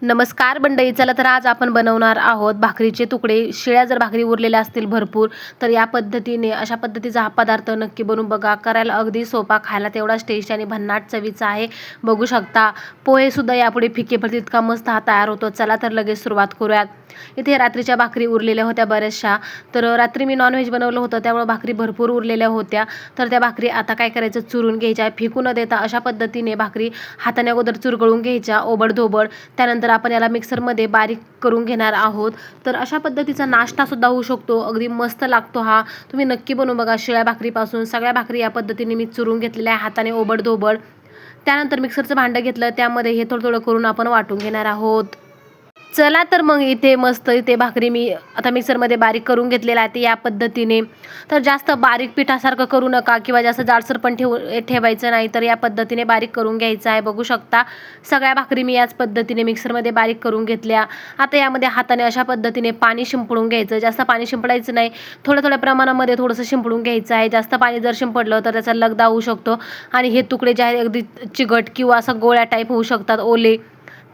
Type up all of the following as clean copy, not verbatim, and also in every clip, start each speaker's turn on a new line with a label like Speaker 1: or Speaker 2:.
Speaker 1: नमस्कार मंडळी, चला तर आज आपण बनवणार आहोत भाकरीचे तुकडे. शिळ्या जर भाकरी उरलेल्या असतील भरपूर तर या पद्धतीने अशा पद्धतीचा हा पदार्थ नक्की बनवून बघा. करायला अगदी सोपा, खायला तेवढाच टेस्टी आणि भन्नाट चवीचा आहे. बघू शकता पोहेसुद्धा यापुढे फिके पडतील इतका मस्त हा तयार होतो. चला तर लगेच सुरुवात करूयात. इथे रात्रीच्या भाकरी उरलेल्या होत्या बऱ्याचशा, तर रात्री मी नॉनव्हेज बनवलं होतं त्यामुळे भाकरी भरपूर उरलेल्या होत्या. तर त्या भाकरी आता काय करायचं, चुरून घ्यायच्या. फेकू न देता अशा पद्धतीने भाकरी हाताने अगोदर चुरगळून घ्यायच्या ओबडधोबड. त्यानंतर आपण याला मिक्सरमध्ये बारीक करून घेणार आहोत. तर अशा पद्धतीचा नाश्तासुद्धा होऊ शकतो, अगदी मस्त लागतो हा. तुम्ही नक्की बनवून बघा. शिळ्या भाकरीपासून सगळ्या भाकरी या पद्धतीने मी चुरून घेतलेल्या आहे हाताने ओबडधोबड. त्यानंतर मिक्सरचं भांडं घेतलं, त्यामध्ये हे थोडं थोडं करून आपण वाटून घेणार आहोत. चला तर मग इथे मस्त इथे भाकरी मी आता मिक्सरमध्ये बारीक करून घेतलेला आहे ते या पद्धतीने. तर जास्त बारीक पिठासारखं करू नका किंवा जास्त जाडसर पण ठेवायचं नाही, तर या पद्धतीने बारीक करून घ्यायचं आहे. बघू शकता सगळ्या भाकरी मी याच पद्धतीने मिक्सरमध्ये बारीक करून घेतल्या. आता यामध्ये हाताने अशा पद्धतीने पाणी शिंपडून घ्यायचं. जास्त पाणी शिंपडायचं नाही, थोड्या थोड्या प्रमाणामध्ये थोडंसं शिंपडून घ्यायचं आहे. जास्त पाणी जर शिंपडलं तर त्याचा लगदा होऊ शकतो आणि हे तुकडे जे आहेत अगदी चिकट किंवा असं गोळ्या टाईप होऊ शकतात, ओले.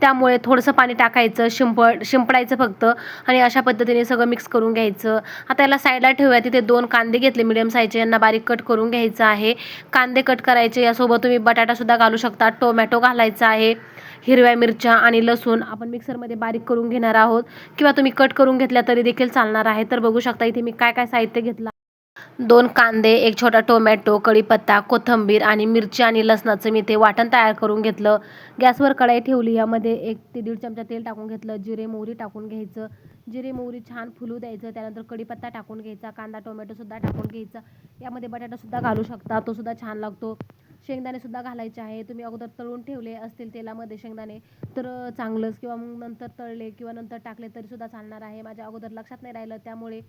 Speaker 1: त्यामुळे थोडंसं पाणी टाकायचं, शिंपडायचं फक्त आणि अशा पद्धतीने सगळं मिक्स करून घ्यायचं. आता याला साईडला ठेवूया. तिथे 2 कांदे घेतले मीडियम साईजचे, यांना बारीक कट करून घ्यायचं आहे. कांदे कट करायचे, यासोबत तुम्ही बटाटासुद्धा घालू शकता. टोमॅटो घालायचा आहे, हिरव्या मिरच्या आणि लसूण आपण मिक्सरमध्ये बारीक करून घेणार आहोत किंवा तुम्ही कट करून घेतल्या तरी देखील चालणार आहे. तर बघू शकता इथे मी काय काय साहित्य घेतलं. 2 कांदे, 1 छोटा टोमॅटो, कढीपत्ता, कोथिंबीर आणि मिरची आणि लसणाचं मी ते वाटण तयार करून घेतलं. गॅसवर कढई ठेवली, यामध्ये 1 ते 1.5 चमचा तेल टाकून घेतलं. जिरे मोहरी टाकून घ्यायचं. जिरे मोहरी छान फुलू द्यायचं. त्यानंतर कढीपत्ता टाकून घ्यायचा, कांदा टोमॅटोसुद्धा टाकून घ्यायचा. यामध्ये बटाटासुद्धा घालू शकता, तोसुद्धा छान लागतो. शेंगदाणेसुद्धा घालायचे आहे. तुम्ही अगोदर तळून ठेवले असतील तेलामध्ये शेंगदाणे तर चांगलंच, किंवा मग नंतर तळले किंवा नंतर टाकले तरीसुद्धा चालणार आहे. माझ्या अगोदर लक्षात नाही राहिलं त्यामुळे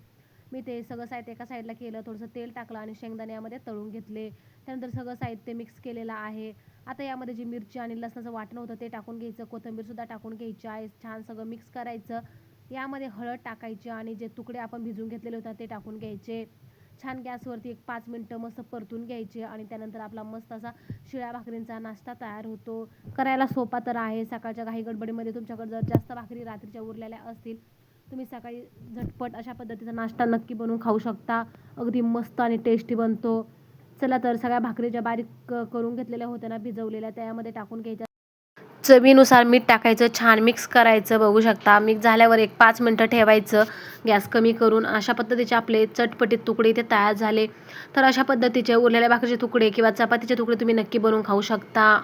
Speaker 1: मी ते सगळं साहित्य एका साईडला केलं. थोडंसं तेल टाकलं आणि शेंगदाणे यामध्ये तळून घेतले. त्यानंतर सगळं साहित्य मिक्स केलेलं आहे. आता यामध्ये जी मिरची आणि लसणाचं वाटण होतं ते टाकून घ्यायचं. कोथिंबीरसुद्धा टाकून घ्यायची आहे. छान सगळं मिक्स करायचं. यामध्ये हळद टाकायची आणि जे तुकडे आपण भिजवून घेतलेले होते ते टाकून घ्यायचे. छान गॅसवरती 5 मिनिटं मस्त परतून घ्यायचे आणि त्यानंतर आपला मस्त असा शिळ्या भाकरींचा नाश्ता तयार होतो. करायला सोपा तर आहे. सकाळच्या घाई गडबडीमध्ये तुमच्याकडे जर जास्त भाकरी रात्रीच्या उरलेल्या असतील, तुम्ही सकाळी झटपट अशा पद्धतीचा नाश्ता नक्की बनवून खाऊ शकता. अगदी मस्त आणि टेस्टी बनतो. चला तर सगळ्या भाकरी ज्या बारीक करून घेतलेल्या होत्या ना भिजवलेल्या, त्यामध्ये टाकून घ्यायच्या. चवीनुसार मीठ टाकायचं, छान मिक्स करायचं. बघू शकता मिक्स झाल्यावर 1-5 मिनिटं ठेवायचं गॅस कमी करून. अशा पद्धतीचे आपले चटपटीत तुकडे इथे तयार झाले. तर अशा पद्धतीचे उरलेल्या भाकरीचे तुकडे किंवा चपातीचे तुकडे तुम्ही नक्की बनवून खाऊ शकता.